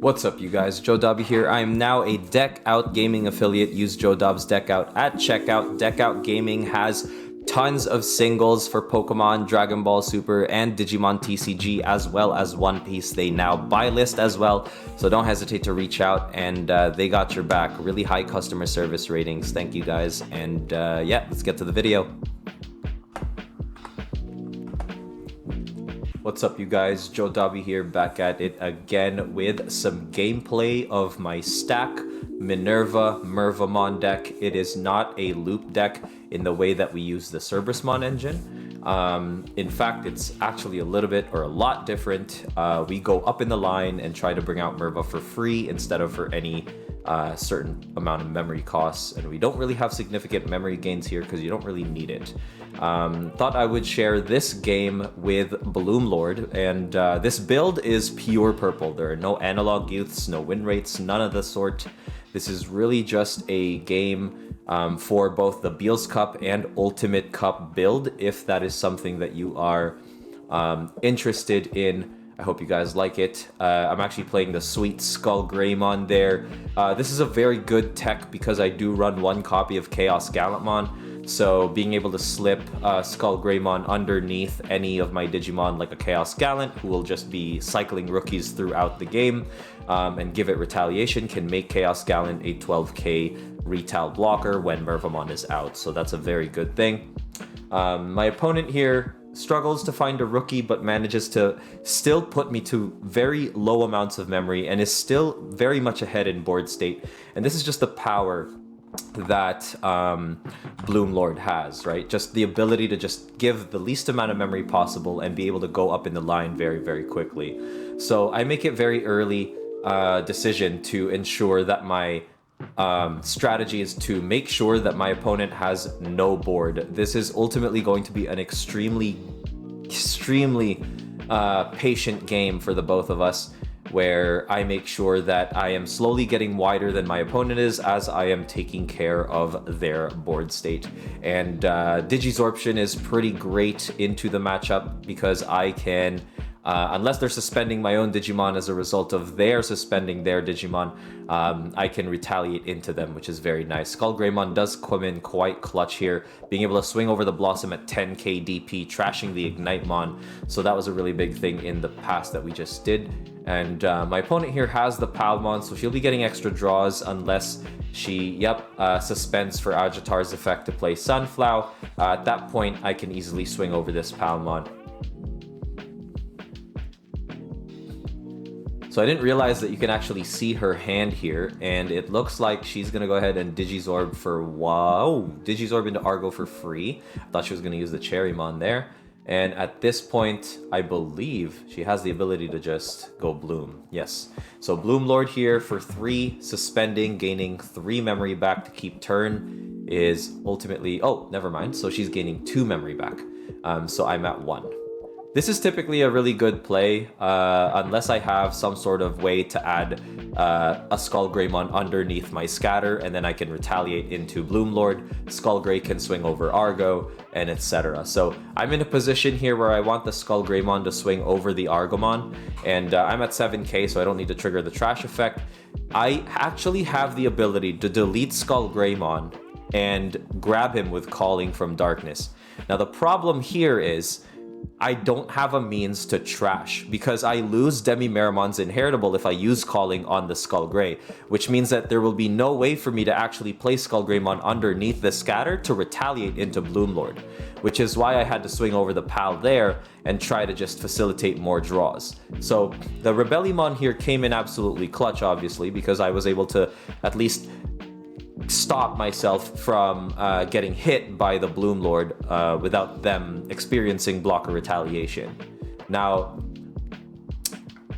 What's up, you guys? Joe Dobby here. I am now a Deck Out Gaming affiliate. Use Joe Dobbs Deck Out at checkout. Deck Out Gaming has tons of singles for Pokemon, Dragon Ball Super, and Digimon TCG, as well as One Piece. They now buy list as well, so don't hesitate to reach out, and they got your back. Really high customer service ratings. Thank you guys, and yeah, let's get to the video. What's up, you guys? Joe Dobby here, back at it again with some gameplay of my stack Mervamon deck. It is not a loop deck in the way that we use the Cerberusmon engine. In fact, it's actually a little bit or a lot different. We go up in the line and try to bring out Merva for free instead of for any certain amount of memory costs, and we don't really have significant memory gains here because you don't really need it. Thought I would share this game with BloomLord, and this build is pure purple. There are no analog youths, no win rates, none of the sort. This is really just a game for both the Beals Cup and Ultimate Cup build, if that is something that you are interested in. I hope you guys like it. I'm actually playing the Sweet Skull Greymon there. This is a very good tech because I do run one copy of Chaos Gallantmon, so being able to slip Skull Greymon underneath any of my Digimon like a Chaos Gallant, who will just be cycling rookies throughout the game, and give it retaliation, can make Chaos Gallant a 12k retail blocker when Mervamon is out, so that's a very good thing. My opponent here struggles to find a rookie, but manages to still put me to very low amounts of memory and is still very much ahead in board state. And this is just the power that BloomLord has, right? Just the ability to just give the least amount of memory possible and be able to go up in the line very, very quickly. So I make it very early decision to ensure that my strategy is to make sure that my opponent has no board. This is ultimately going to be an extremely patient game for the both of us, where I make sure that I am slowly getting wider than my opponent is as I am taking care of their board state. And Digisorption is pretty great into the matchup because I can unless they're suspending my own Digimon as a result of their suspending their Digimon, I can retaliate into them, which is very nice. Skull Greymon does come in quite clutch here, being able to swing over the Blossom at 10k DP, trashing the Ignitemon. So that was a really big thing in the past that we just did. And my opponent here has the Palmon, so she'll be getting extra draws unless she, suspends for Agitar's effect to play Sunflower. At that point, I can easily swing over this Palmon. So I didn't realize that you can actually see her hand here, and it looks like she's gonna go ahead and Digizorb for Digizorb into Argo for free. I thought she was gonna use the Cherrymon there. And at this point, I believe she has the ability to just go Bloom. Yes. So BloomLord here for 3, suspending, gaining 3 memory back to keep turn is ultimately, oh, never mind. So she's gaining 2 memory back. So I'm at 1. This is typically a really good play, unless I have some sort of way to add a Skull Greymon underneath my scatter, and then I can retaliate into BloomLord. Skull Grey can swing over Argo, and etc. So I'm in a position here where I want the Skull Greymon to swing over the Argomon, and I'm at 7k, so I don't need to trigger the trash effect. I actually have the ability to delete Skull Greymon and grab him with Calling from Darkness. Now the problem here is I don't have a means to trash because I lose Mervamon's inheritable if I use Calling on the Skull Grey, which means that there will be no way for me to actually play Skull Greymon underneath the scatter to retaliate into BloomLord, which is why I had to swing over the Pal there and try to just facilitate more draws. So the Rebellymon here came in absolutely clutch, obviously, because I was able to at least stop myself from getting hit by the BloomLord without them experiencing blocker retaliation. Now,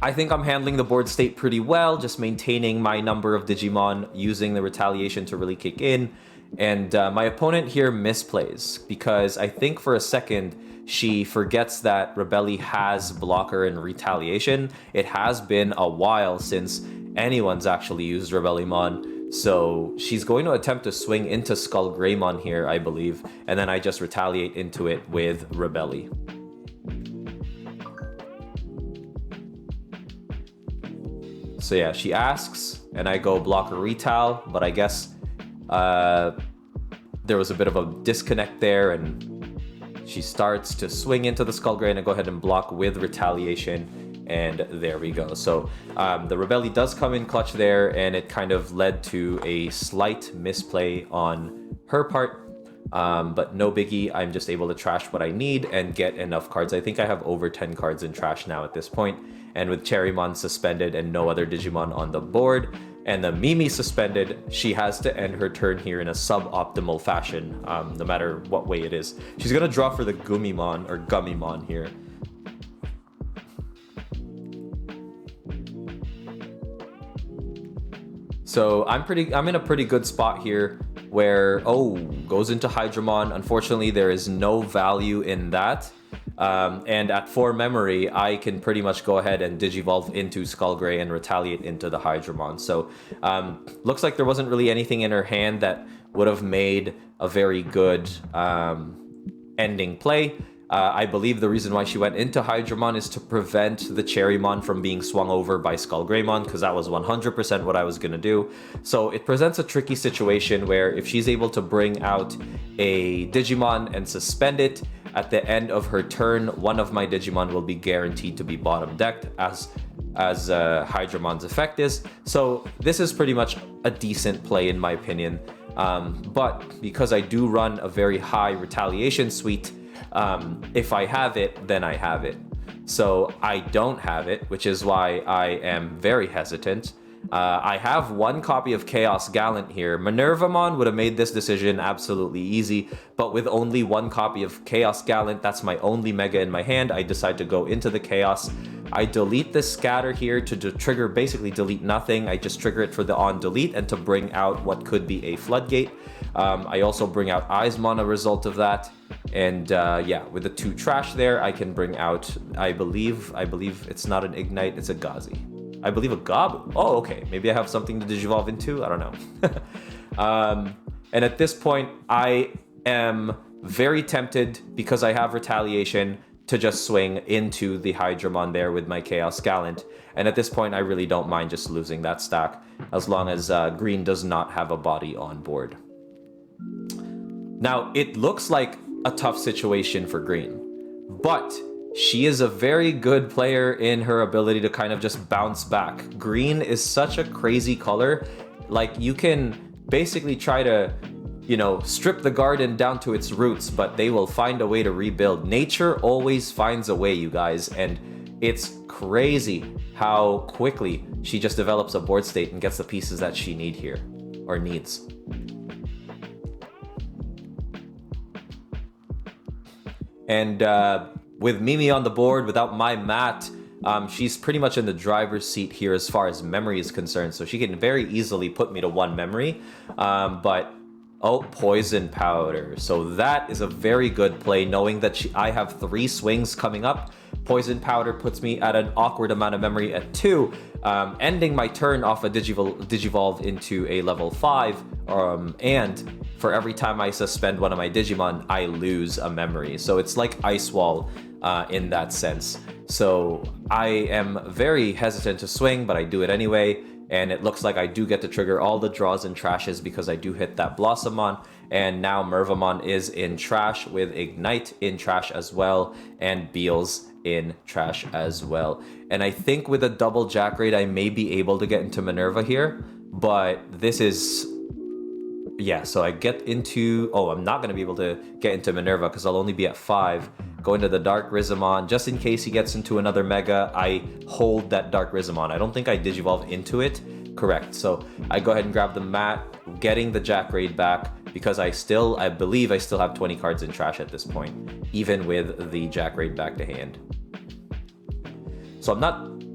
I think I'm handling the board state pretty well, just maintaining my number of Digimon, using the retaliation to really kick in. And my opponent here misplays because I think for a second she forgets that Rebelli has blocker and retaliation. It has been a while since anyone's actually used Rebellymon. So she's going to attempt to swing into Skull Greymon here, I believe, and then I just retaliate into it with Rebelli. So yeah, she asks, and I go block a retal, but I guess there was a bit of a disconnect there, and she starts to swing into the Skullgray, and I go ahead and block with retaliation, and there we go. So the Rebelli does come in clutch there, and it kind of led to a slight misplay on her part. But no biggie, I'm just able to trash what I need and get enough cards. I think I have over 10 cards in trash now at this point. And with Cherrymon suspended and no other Digimon on the board, and the Mimi suspended, she has to end her turn here in a suboptimal fashion, no matter what way it is. She's gonna draw for the Gummimon, or Gummimon here. So I'm in a pretty good spot here where, goes into Hydramon. Unfortunately, there is no value in that. And at 4 memory, I can pretty much go ahead and Digivolve into Skullgray and retaliate into the Hydramon. So looks like there wasn't really anything in her hand that would have made a very good ending play. I believe the reason why she went into Hydramon is to prevent the Cherrymon from being swung over by Skullgreymon, because that was 100% what I was going to do. So it presents a tricky situation where if she's able to bring out a Digimon and suspend it, at the end of her turn, one of my Digimon will be guaranteed to be bottom decked, as Hydramon's effect is. So this is pretty much a decent play in my opinion. But because I do run a very high retaliation suite, if I have it, then I have it. So I don't have it, which is why I am very hesitant. I have 1 copy of Chaos Gallant here. Mervamon would have made this decision absolutely easy, but with only 1 copy of Chaos Gallant, that's my only Mega in my hand, I decide to go into the Chaos. I delete the Scatter here to trigger, basically delete nothing. I just trigger it for the on delete and to bring out what could be a Floodgate. I also bring out Eismon, a result of that. And yeah, with the 2 trash there, I can bring out, I believe it's not an Ignite, it's a Gazi. I believe a Gob. Oh, okay. Maybe I have something to Digivolve into. I don't know. And at this point, I am very tempted, because I have retaliation, to just swing into the Hydramon there with my Chaos Gallant. And at this point, I really don't mind just losing that stack, as long as green does not have a body on board. Now, it looks like a tough situation for green, but she is a very good player in her ability to kind of just bounce back. Green is such a crazy color. Like, you can basically try to, you know, strip the garden down to its roots, but they will find a way to rebuild. Nature always finds a way, you guys, and it's crazy how quickly she just develops a board state and gets the pieces that she needs. And with Mimi on the board, without my mat, she's pretty much in the driver's seat here as far as memory is concerned. So she can very easily put me to 1 memory. Poison Powder. So that is a very good play, knowing that I have 3 swings coming up. Poison Powder puts me at an awkward amount of memory at 2, ending my turn off a Digivolve into a level 5. And for every time I suspend one of my Digimon, I lose a memory. So it's like Ice Wall in that sense. So I am very hesitant to swing, but I do it anyway. And it looks like I do get to trigger all the draws and trashes because I do hit that Blossomon. And now Mervamon is in trash with Ignite in trash as well, and Beals in trash as well. And I think with a double Jack Raid, I may be able to get into Minerva here, but this is... Yeah, so I get into... Oh, I'm not going to be able to get into Minerva because I'll only be at 5. Go into the Dark Rizamon. Just in case he gets into another Mega, I hold that Dark Rizamon. I don't think I Digivolve into it. Correct. So I go ahead and grab the mat, getting the Jack Raid back because I believe I still have 20 cards in trash at this point, even with the Jack Raid back to hand. So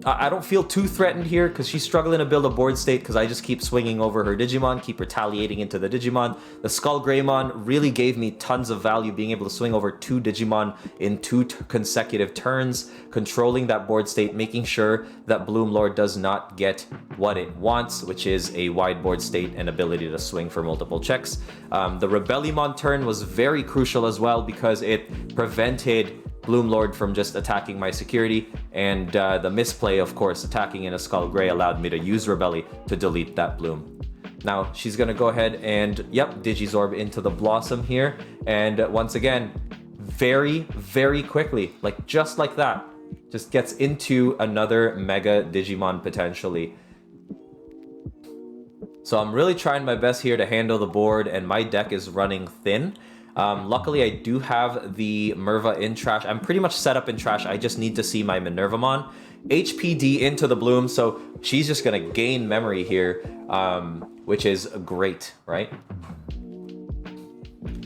I don't feel too threatened here because she's struggling to build a board state because I just keep swinging over her Digimon, keep retaliating into the Digimon. The Skullgreymon really gave me tons of value, being able to swing over 2 Digimon in 2 consecutive turns, controlling that board state, making sure that BloomLord does not get what it wants, which is a wide board state and ability to swing for multiple checks. The Rebellimon turn was very crucial as well because it prevented BloomLord from just attacking my security, and the misplay, of course, attacking in a Skull Gray allowed me to use Rebelli to delete that Bloom. Now she's gonna go ahead and, yep, Digizorb into the Blossom here, and once again, very, very quickly, like just like that, just gets into another Mega Digimon potentially. So I'm really trying my best here to handle the board, and my deck is running thin. Luckily, I do have the Merva in trash. I'm pretty much set up in trash. I just need to see my Minervamon. HPD into the Bloom, so she's just going to gain memory here, which is great, right?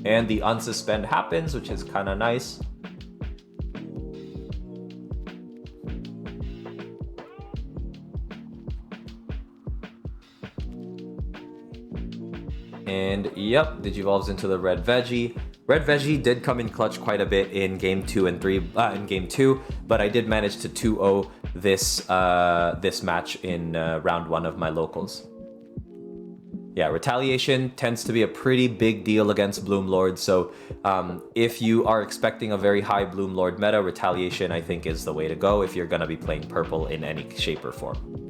And the unsuspend happens, which is kind of nice. And yep, Digivolves into the Red Veggie. Red Veggie did come in clutch quite a bit in game 2 and 3, in game 2, but I did manage to 2-0 this match in round 1 of my locals. Yeah, Retaliation tends to be a pretty big deal against BloomLord, so if you are expecting a very high BloomLord meta, Retaliation I think is the way to go if you're going to be playing purple in any shape or form.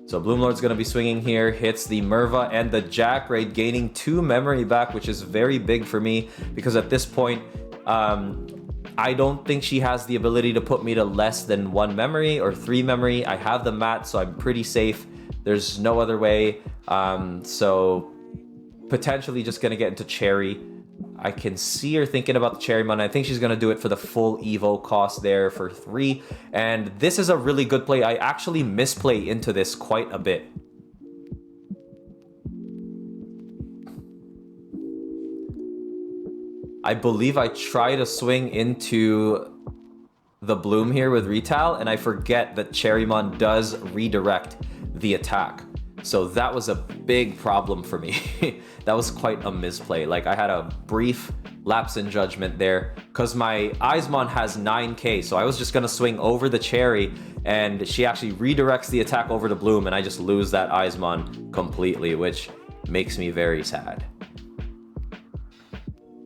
So BloomLord's going to be swinging here, hits the Merva and the Jackraid, gaining 2 memory back, which is very big for me, because at this point, I don't think she has the ability to put me to less than 1 memory or 3 memory. I have the mat, so I'm pretty safe. There's no other way. So potentially just going to get into Cherry. I can see her thinking about the Cherrymon. I think she's going to do it for the full Evo cost there for 3. And this is a really good play. I actually misplay into this quite a bit. I believe I try to swing into the Bloom here with Retal, and I forget that Cherrymon does redirect the attack. So that was a big problem for me. That was quite a misplay. Like, I had a brief lapse in judgment there because my Eismon has 9k, so I was just gonna swing over the Cherry, and she actually redirects the attack over to Bloom, and I just lose that Eismon completely, which makes me very sad.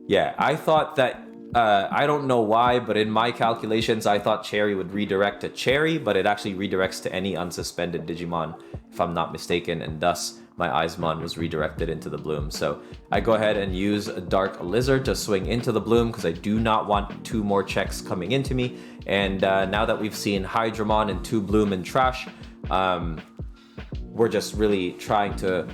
Yeah, I thought that, I don't know why, but in my calculations, I thought Cherry would redirect to Cherry, but it actually redirects to any unsuspended Digimon, if I'm not mistaken, and thus my Eismon was redirected into the Bloom. So I go ahead and use Dark Lizard to swing into the Bloom because I do not want 2 more checks coming into me. And now that we've seen Hydramon and 2 Bloom in trash, we're just really trying to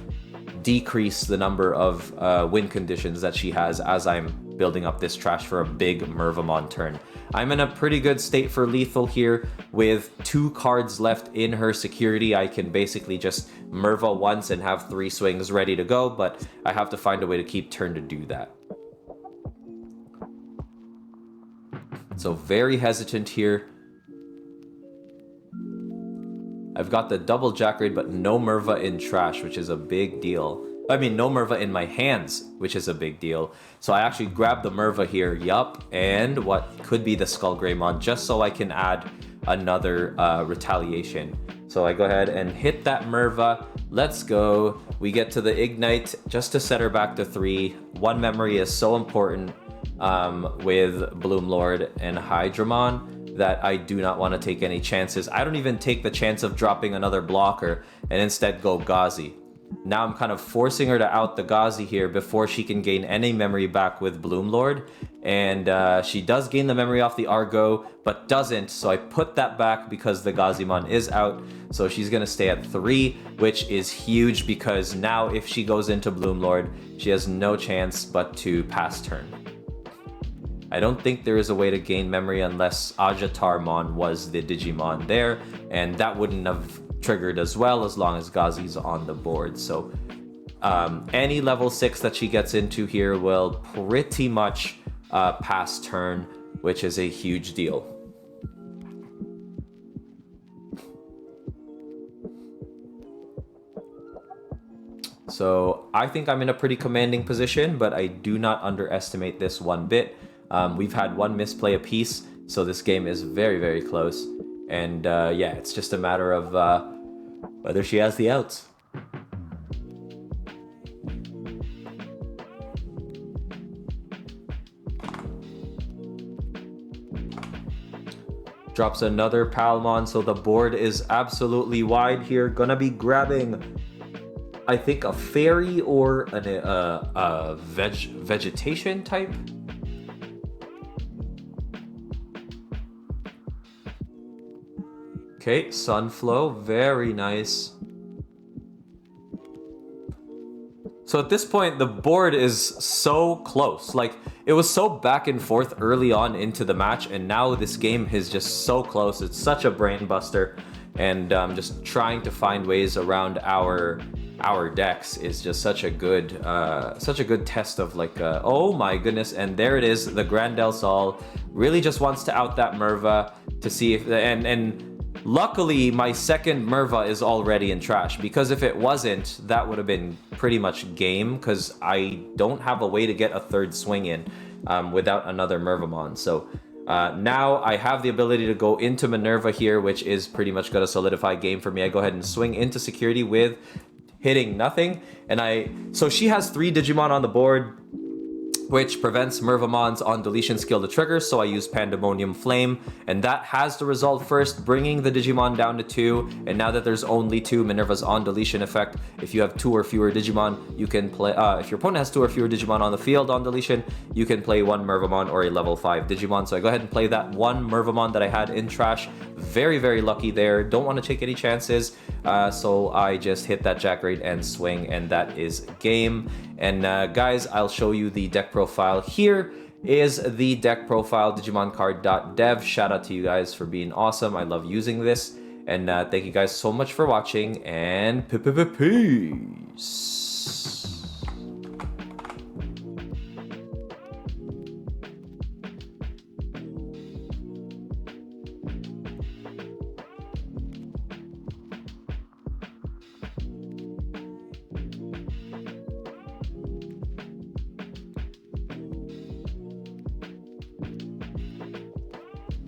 decrease the number of win conditions that she has as I'm building up this trash for a big Mervamon turn. I'm in a pretty good state for lethal here. With 2 cards left in her security, I can basically just Merva once and have 3 swings ready to go, but I have to find a way to keep turn to do that. So very hesitant here. I've got the double Jackraid, but no Merva in trash, which is a big deal. I mean, no Merva in my hands, which is a big deal. So I actually grabbed the Merva here, yup, and what could be the Skull Greymon, just so I can add another Retaliation. So I go ahead and hit that Merva. Let's go. We get to the Ignite just to set her back to 3. 1 memory is so important with BloomLord and Hydramon that I do not want to take any chances. I don't even take the chance of dropping another blocker and instead go Gazi. Now I'm kind of forcing her to out the Gazi here before she can gain any memory back with BloomLord. And she does gain the memory off the Argo, but doesn't. So I put that back because the Gazimon is out. So she's going to stay at 3, which is huge because now if she goes into BloomLord, she has no chance but to pass turn. I don't think there is a way to gain memory unless Ajatarmon was the Digimon there, and that wouldn't have triggered as well as long as Gazi's on the board. So any level 6 that she gets into here will pretty much pass turn, which is a huge deal. So I think I'm in a pretty commanding position, but I do not underestimate this one bit. We've had 1 misplay apiece, so this game is very, very close. And yeah, it's just a matter of whether she has the outs. Drops another Palmon, so the board is absolutely wide here. Gonna be grabbing, I think, a fairy or a vegetation type. Okay, Sunflow, very nice. So at this point, the board is so close. Like, it was so back and forth early on into the match, and now this game is just so close. It's such a brain buster, and just trying to find ways around our decks is just such a good test of like, oh my goodness. And there it is, the Grand El Sol really just wants to out that Merva to see if, and luckily, my second Merva is already in trash, because if it wasn't, that would have been pretty much game, because I don't have a way to get a third swing in without another Mervamon. So now I have the ability to go into Minerva here, which is pretty much going to solidify game for me. I go ahead and swing into security with hitting nothing. And so she has 3 Digimon on the board, which prevents Mervamon's on deletion skill to trigger, so I use Pandemonium Flame, and that has the result first, bringing the Digimon down to 2, and now that there's only 2, Minerva's on deletion effect, if you have 2 or fewer Digimon, you can play, if your opponent has 2 or fewer Digimon on the field on deletion, you can play 1 Mervamon or a level 5 Digimon, so I go ahead and play that 1 Mervamon that I had in trash. Very, very lucky there, don't want to take any chances, so I just hit that Jack Raid and swing, and that is game. And guys, I'll show you the deck profile. Here is the deck profile, DigimonCard.dev. Shout out to you guys for being awesome. I love using this. And thank you guys so much for watching, and peace.